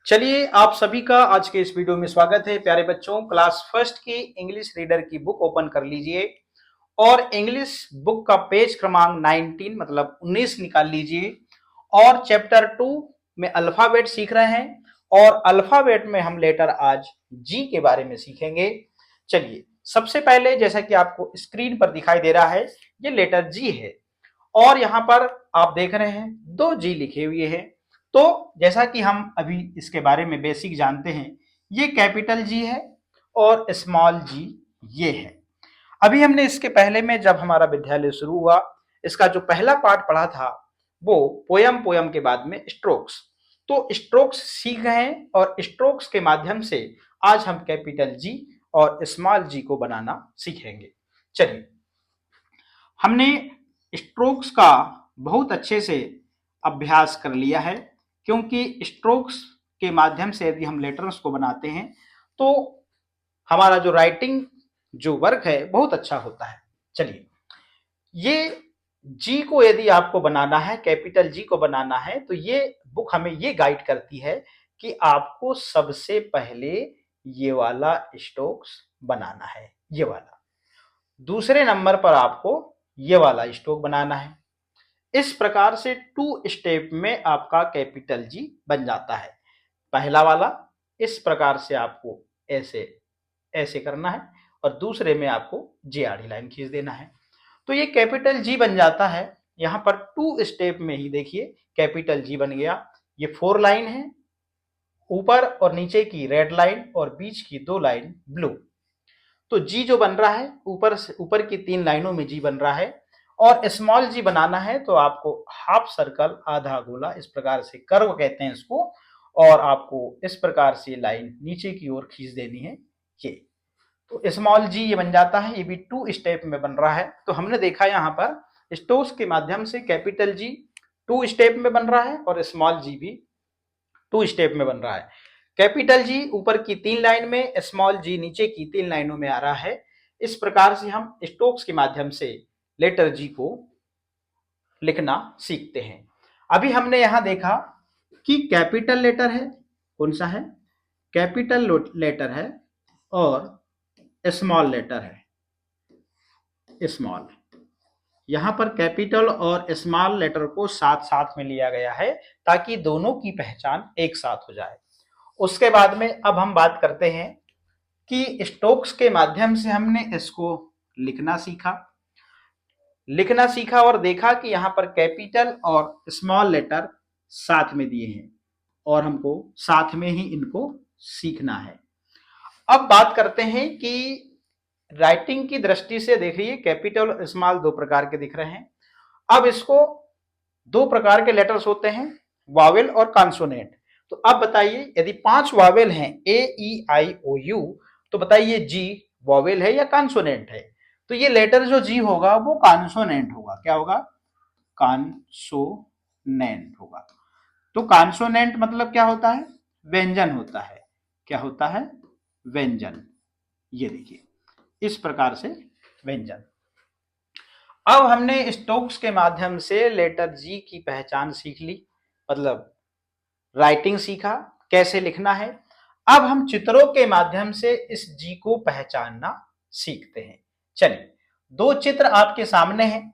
चलिए आप सभी का आज के इस वीडियो में स्वागत है। प्यारे बच्चों, क्लास फर्स्ट की इंग्लिश रीडर की बुक ओपन कर लीजिए और इंग्लिश बुक का पेज क्रमांक 19 मतलब 19 निकाल लीजिए और चैप्टर 2 में अल्फाबेट सीख रहे हैं और अल्फाबेट में हम लेटर आज जी के बारे में सीखेंगे। चलिए सबसे पहले जैसा कि आपको स्क्रीन पर दिखाई दे रहा है, ये लेटर जी है और यहाँ पर आप देख रहे हैं दो जी लिखे हुए हैं। तो जैसा कि हम अभी इसके बारे में बेसिक जानते हैं, ये कैपिटल जी है और स्मॉल जी ये है। अभी हमने इसके पहले में जब हमारा विद्यालय शुरू हुआ, इसका जो पहला पार्ट पढ़ा था वो पोयम के बाद में स्ट्रोक्स। तो स्ट्रोक्स सीख गए हैं और स्ट्रोक्स के माध्यम से आज हम कैपिटल जी और स्मॉल जी को बनाना सीखेंगे। चलिए, हमने स्ट्रोक्स का बहुत अच्छे से अभ्यास कर लिया है, क्योंकि स्ट्रोक्स के माध्यम से यदि हम लेटर्स को बनाते हैं तो हमारा जो राइटिंग जो वर्क है बहुत अच्छा होता है। चलिए, ये जी को यदि आपको बनाना है, कैपिटल जी को बनाना है, तो ये बुक हमें ये गाइड करती है कि आपको सबसे पहले ये वाला स्ट्रोक्स बनाना है, ये वाला। दूसरे नंबर पर आपको ये वाला स्ट्रोक बनाना है। इस प्रकार से 2 स्टेप में आपका कैपिटल जी बन जाता है। पहला वाला इस प्रकार से आपको ऐसे ऐसे करना है और दूसरे में आपको जे आड़ी लाइन खींच देना है, तो ये कैपिटल जी बन जाता है। यहाँ पर 2 स्टेप में ही देखिए कैपिटल जी बन गया। ये 4 लाइन है, ऊपर और नीचे की रेड लाइन और बीच की 2 लाइन ब्लू। तो जी जो बन रहा है ऊपर से ऊपर की 3 लाइनों में जी बन रहा है। और स्मॉल जी बनाना है तो आपको हाफ सर्कल, आधा गोला, इस प्रकार से कर्व कहते हैं इसको, और आपको इस प्रकार से लाइन नीचे की ओर खींच देनी है ये। तो स्मॉल जी ये बन जाता है, ये भी 2 स्टेप में बन रहा है। तो हमने देखा यहाँ पर स्ट्रोक्स के माध्यम से कैपिटल जी 2 स्टेप में बन रहा है और स्मॉल जी भी 2 स्टेप में बन रहा है। कैपिटल जी ऊपर की 3 लाइन में, स्मॉल जी नीचे की 3 लाइनों में आ रहा है। इस प्रकार से हम स्ट्रोक्स के माध्यम से लेटर जी को लिखना सीखते हैं। अभी हमने यहां देखा कि कैपिटल लेटर है, कौन सा है, कैपिटल लेटर है, और स्मॉल लेटर है, स्मॉल। यहां पर कैपिटल और स्मॉल लेटर को साथ साथ में लिया गया है ताकि दोनों की पहचान एक साथ हो जाए। उसके बाद में अब हम बात करते हैं कि स्ट्रोक्स के माध्यम से हमने इसको लिखना सीखा और देखा कि यहाँ पर कैपिटल और स्मॉल लेटर साथ में दिए हैं और हमको साथ में ही इनको सीखना है। अब बात करते हैं कि राइटिंग की दृष्टि से देखिए कैपिटल और स्मॉल 2 प्रकार के दिख रहे हैं। अब इसको 2 प्रकार के लेटर्स होते हैं, वावेल और कॉन्सोनेंट। तो अब बताइए यदि 5 वावेल हैं ए ई आई ओ यू, तो बताइए जी वावेल है या कॉन्सोनेंट है। तो ये लेटर जो जी होगा वो कॉन्सोनेंट होगा। क्या होगा? कॉन्सोनेंट होगा। तो कॉन्सोनेंट मतलब क्या होता है? व्यंजन होता है। क्या होता है? व्यंजन। ये देखिए इस प्रकार से व्यंजन। अब हमने स्ट्रोक्स के माध्यम से लेटर जी की पहचान सीख ली, मतलब राइटिंग सीखा, कैसे लिखना है। अब हम चित्रों के माध्यम से इस जी को पहचानना सीखते हैं। चलिए, 2 चित्र आपके सामने हैं,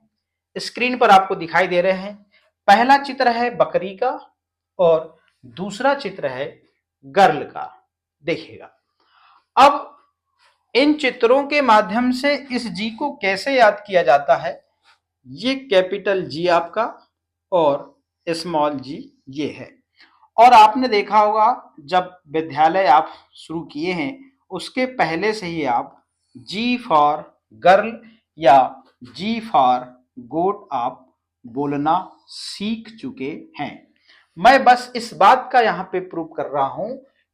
स्क्रीन पर आपको दिखाई दे रहे हैं। पहला चित्र है बकरी का और दूसरा चित्र है गर्ल का। देखिएगा, अब इन चित्रों के माध्यम से इस जी को कैसे याद किया जाता है। ये कैपिटल जी आपका और स्मॉल जी ये है। और आपने देखा होगा जब विद्यालय आप शुरू किए हैं उसके पहले से ही आप जी फॉर गर्ल या जी फॉर गोट आप बोलना सीख चुके हैं। मैं बस इस बात का यहाँ पे प्रूव कर रहा हूं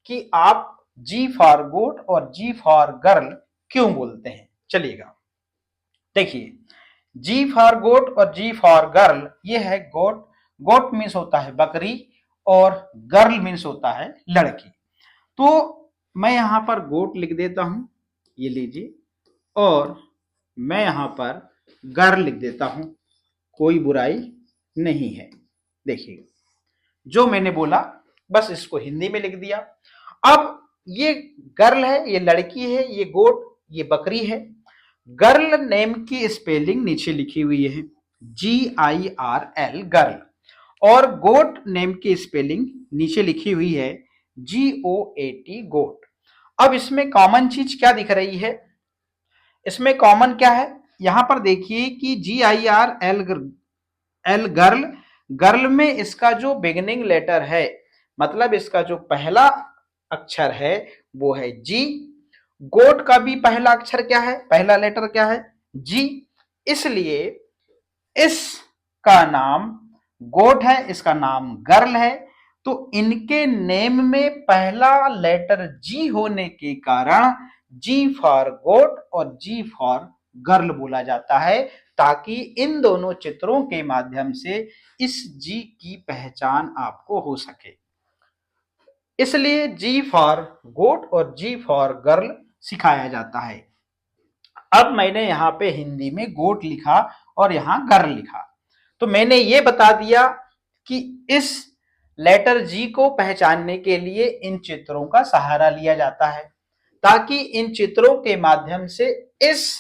कि आप जी फॉर गोट और जी फॉर गर्ल क्यों बोलते हैं। चलिएगा, देखिए, जी फॉर गोट और जी फॉर गर्ल ये है गोट। गोट मीन्स होता है बकरी और गर्ल मीन्स होता है लड़की। तो मैं यहां पर गोट लिख देता हूं, ये लीजिए, और मैं यहां पर गर्ल लिख देता हूं, कोई बुराई नहीं है। देखिए जो मैंने बोला बस इसको हिंदी में लिख दिया। अब ये गर्ल है, ये लड़की है, ये गोट, ये बकरी है। गर्ल नेम की स्पेलिंग नीचे लिखी हुई है, GIRL गर्ल, और गोट नेम की स्पेलिंग नीचे लिखी हुई है, GOAT गोट। अब इसमें कॉमन चीज क्या दिख रही है? इसमें कॉमन क्या है? यहां पर देखिए कि GIRL गर्ल, गर्ल में इसका जो बिगिनिंग लेटर है, मतलब इसका जो पहला अक्षर है वो है जी। गोट का भी पहला अक्षर क्या है, पहला लेटर क्या है? जी। इसलिए इसका नाम गोट है, इसका नाम गर्ल है। तो इनके नेम में पहला लेटर जी होने के कारण जी फॉर गोट और जी फॉर गर्ल बोला जाता है, ताकि इन दोनों चित्रों के माध्यम से इस जी की पहचान आपको हो सके। इसलिए जी फॉर गोट और जी फॉर गर्ल सिखाया जाता है। अब मैंने यहाँ पे हिंदी में गोट लिखा और यहाँ गर्ल लिखा, तो मैंने ये बता दिया कि इस लेटर जी को पहचानने के लिए इन चित्रों का सहारा लिया जाता है, ताकि इन चित्रों के माध्यम से इस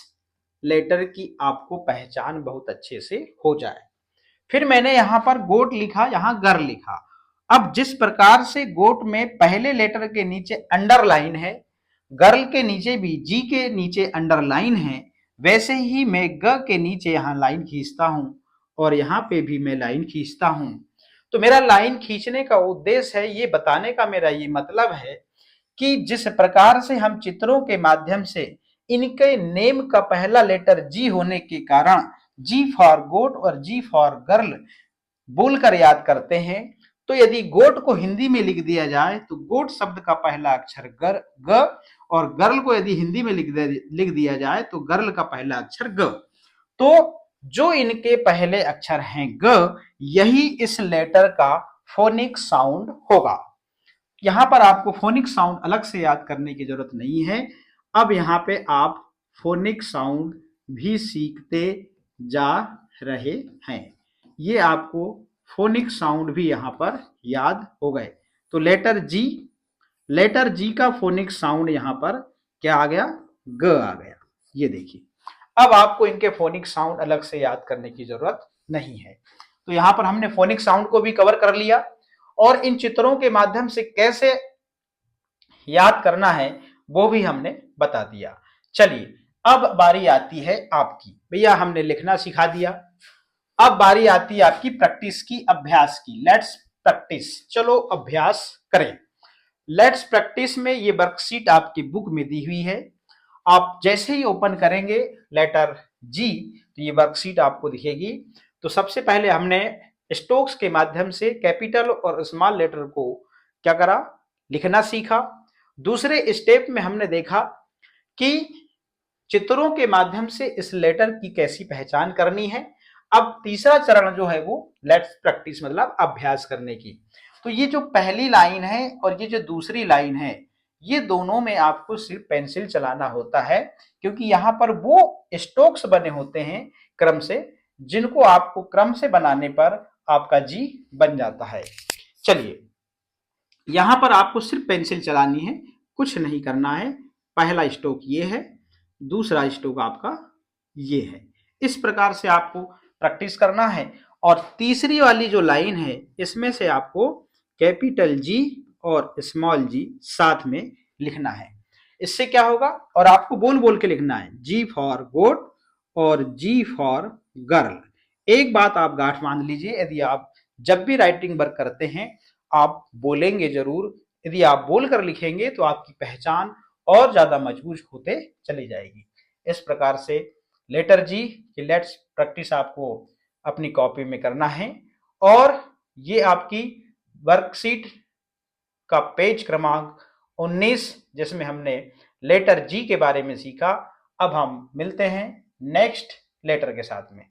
लेटर की आपको पहचान बहुत अच्छे से हो जाए। फिर मैंने यहां पर गोट लिखा, यहां गर्ल लिखा। अब जिस प्रकार से गोट में पहले लेटर के नीचे अंडरलाइन है, गर्ल के नीचे भी जी के नीचे अंडरलाइन है, वैसे ही मैं ग के नीचे यहां लाइन खींचता हूं और यहां पे भी मैं लाइन खींचता हूं। तो मेरा लाइन खींचने का उद्देश्य है, ये बताने का मेरा ये मतलब है कि जिस प्रकार से हम चित्रों के माध्यम से इनके नेम का पहला लेटर जी होने के कारण जी फॉर गोट और जी फॉर गर्ल बोलकर याद करते हैं, तो यदि गोट को हिंदी में लिख दिया जाए तो गोट शब्द का पहला अक्षर ग, और गर्ल को यदि हिंदी में लिख दिया जाए तो गर्ल का पहला अक्षर ग। तो जो इनके पहले अक्षर हैं ग, यही इस लेटर का फोनिक साउंड होगा। यहां पर आपको फोनिक साउंड अलग से याद करने की जरूरत नहीं है। अब यहां पे आप फोनिक साउंड भी सीखते जा रहे हैं। ये आपको फोनिक साउंड भी यहां पर याद हो गए। तो लेटर जी का फोनिक साउंड यहां पर क्या आ गया? ग आ गया। ये देखिए, अब आपको इनके फोनिक साउंड अलग से याद करने की जरूरत नहीं है। तो यहां पर हमने फोनिक साउंड को भी कवर कर लिया और इन चित्रों के माध्यम से कैसे याद करना है वो भी हमने बता दिया। चलिए, अब बारी आती है आपकी। भैया हमने लिखना सिखा दिया, अब बारी आती है आपकी प्रैक्टिस की, अभ्यास की। लेट्स प्रैक्टिस, चलो अभ्यास करें। लेट्स प्रैक्टिस में ये वर्कशीट आपकी बुक में दी हुई है। आप जैसे ही ओपन करेंगे लेटर जी, तो ये वर्कशीट आपको दिखेगी। तो सबसे पहले हमने स्ट्रोक्स के माध्यम से कैपिटल और स्मॉल लेटर को क्या करा? लिखना सीखा। दूसरे स्टेप में हमने देखा कि चित्रों के माध्यम से इस लेटर की कैसी पहचान करनी है। अब तीसरा चरण जो है वो लेट्स प्रैक्टिस, मतलब अभ्यास करने की। तो ये जो पहली लाइन है और ये जो दूसरी लाइन है, ये दोनों में आपको सिर्फ पेंसिल चलाना होता है, क्योंकि यहां पर वो स्ट्रोक्स बने होते हैं क्रम से, जिनको आपको क्रम से बनाने पर आपका जी बन जाता है। चलिए, यहां पर आपको सिर्फ पेंसिल चलानी है, कुछ नहीं करना है। पहला स्ट्रोक ये है, दूसरा स्ट्रोक आपका ये है। इस प्रकार से आपको प्रैक्टिस करना है। और तीसरी वाली जो लाइन है, इसमें से आपको कैपिटल जी और स्मॉल जी साथ में लिखना है। इससे क्या होगा? और आपको बोल बोल के लिखना है, जी फॉर गोट और जी फॉर गर्ल। एक बात आप गांठ बांध लीजिए, यदि आप जब भी राइटिंग वर्क करते हैं आप बोलेंगे जरूर। यदि आप बोलकर लिखेंगे तो आपकी पहचान और ज्यादा मजबूत होते चली जाएगी। इस प्रकार से लेटर जी की लेट्स प्रैक्टिस आपको अपनी कॉपी में करना है। और ये आपकी वर्कशीट का पेज क्रमांक 19, जिसमें हमने लेटर जी के बारे में सीखा। अब हम मिलते हैं नेक्स्ट लेटर के साथ में।